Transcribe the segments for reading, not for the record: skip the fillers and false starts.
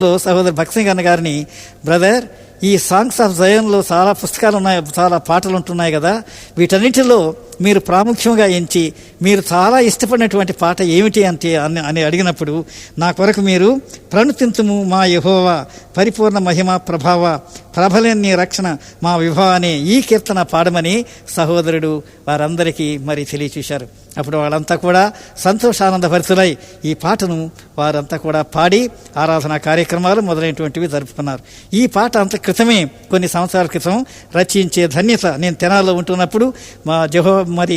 సహోదరు భక్సింగ్ అన్న గారిని, బ్రదర్, ఈ సాంగ్స్ ఆఫ్ జయన్లో చాలా పుస్తకాలు ఉన్నాయి, చాలా పాటలు ఉంటున్నాయి కదా, వీటన్నిటిలో మీరు ప్రాముఖ్యంగా ఎంచి మీరు చాలా ఇష్టపడినటువంటి పాట ఏమిటి అని అడిగినప్పుడు, నా కొరకు మీరు ప్రణుతింతుము మా యెహోవా పరిపూర్ణ మహిమ ప్రభావ ప్రభలేని నీ రక్షణ మా విభవ అనే ఈ కీర్తన పాడమని సహోదరుడు వారందరికీ మరి తెలియచేశారు. అప్పుడు వాళ్ళంతా కూడా సంతోషానందభరితులై ఈ పాటను వారంతా కూడా పాడి ఆరాధనా కార్యక్రమాలు మొదలైనటువంటివి జరుపుకున్నారు. ఈ పాట అంత క్రితమే, కొన్ని సంవత్సరాల క్రితం రచించే ధన్యత నేను తెనాల్లో ఉంటున్నప్పుడు మరి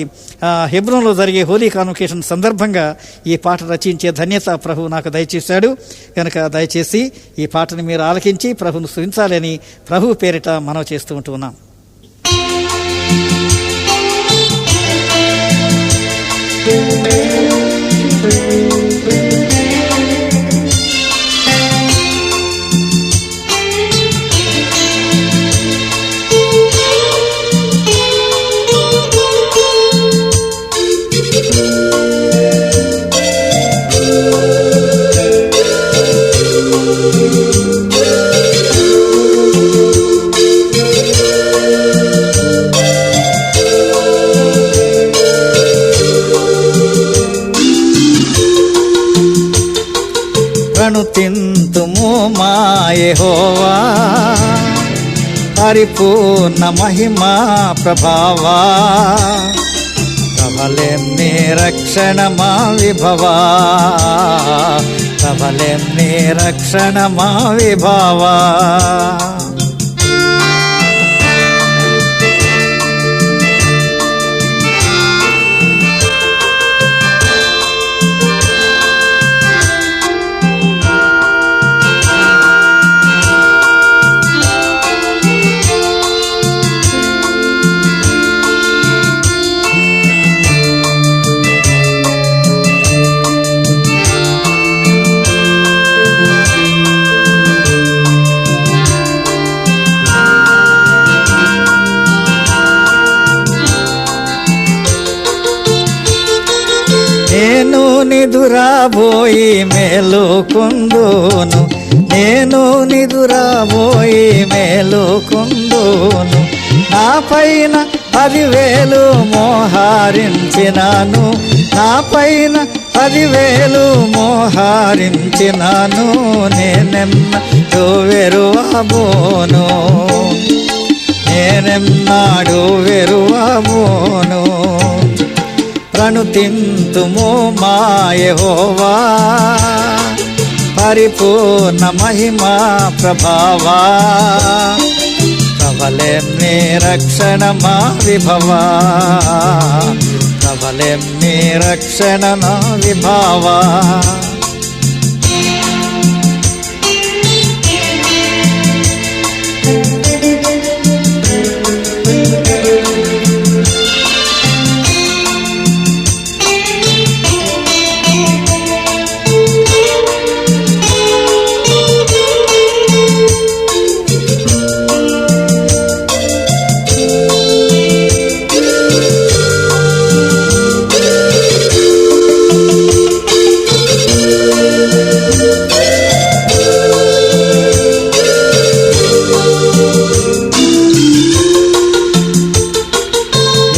హెబ్రోన్లో జరిగే హోలీ కాన్వకేషన్ సందర్భంగా ఈ పాట రచించే ధన్యత ప్రభు నాకు దయచేశాడు. కనుక దయచేసి ఈ పాటను మీరు ఆలకించి ప్రభును స్తుతించాలని ప్రభు పేరిట మనవి చేస్తూ ఉంటున్నాం. ప్రణుతింతుము మా యెహోవా పరిపూర్ణ మహిమా ప్రభావా ప్రబలెం నీ రక్షణ మా విభవా ప్రబలెం నీ రక్షణ మా విభవా. నేను నిదురాబోయి మేలుకొందును, నేను నిదురాబోయి మేలుకొందును, నా పైన 10,000 మోహరించినాను, నా పైన 10,000 మోహరించినాను, నేనెన్నడూ వెరువబోను, నేనెన్నడూ వెరువబోను. ప్రణుతింతుము మా యెహోవా పరిపూర్ణ మహిమా ప్రభావా ప్రబలెం నీ రక్షణ మా విభవా ప్రబలెం నీ రక్షణ నా విభవా.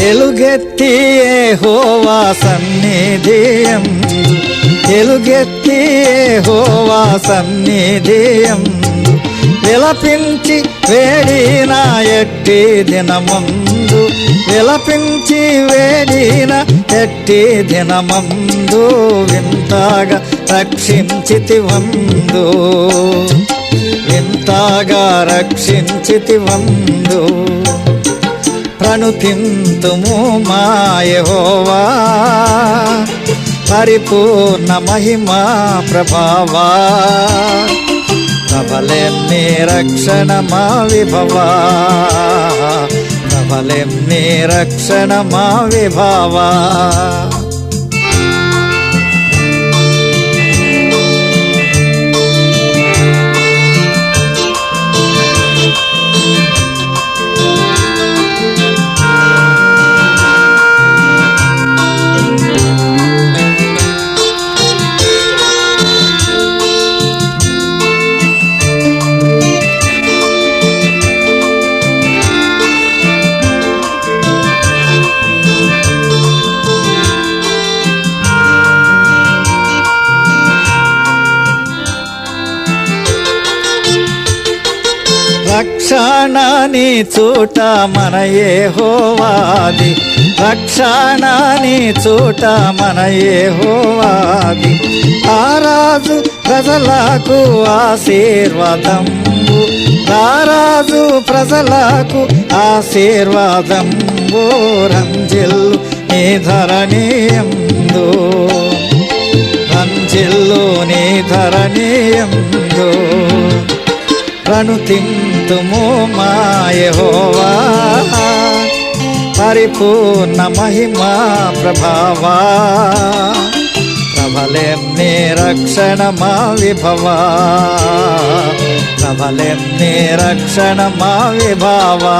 ఎలుగెత్తి యెహోవా సన్నిధియందు, ఎలుగెత్తి యెహోవా సన్నిధియందు విలపించి వేడిన ఎట్టి దినమందు, విలపించి వేడిన ఎట్టి దినమందు వింతగా రక్షించితివందు, వింతగా రక్షించితివందు. ప్రణుతింతుము మా యెహోవా పరిపూర్ణ మహిమా ప్రభావా ప్రబలెం నీ రక్షణ మా విభవా ప్రబలెం నీ రక్షణ మా విభవా. రక్షణ నీ చూట మన యెహోవాది, రక్షణ నీ చూట మన యెహోవాది. ఆ రాజు ప్రజలకు ఆశీర్వాదంబు, రారాజు ప్రజలకు ఆశీర్వాదంబు. రంజిల్లు నీ ధరణీయందు, రంజిల్లు నీ ధరణీయందు. ప్రణుతింతుము మా యెహోవా, పరిపూర్ణ మహిమా ప్రభావా. ప్రబలెం నీ రక్షణ మా విభవా, ప్రబలెం నీ రక్షణ మా విభావా.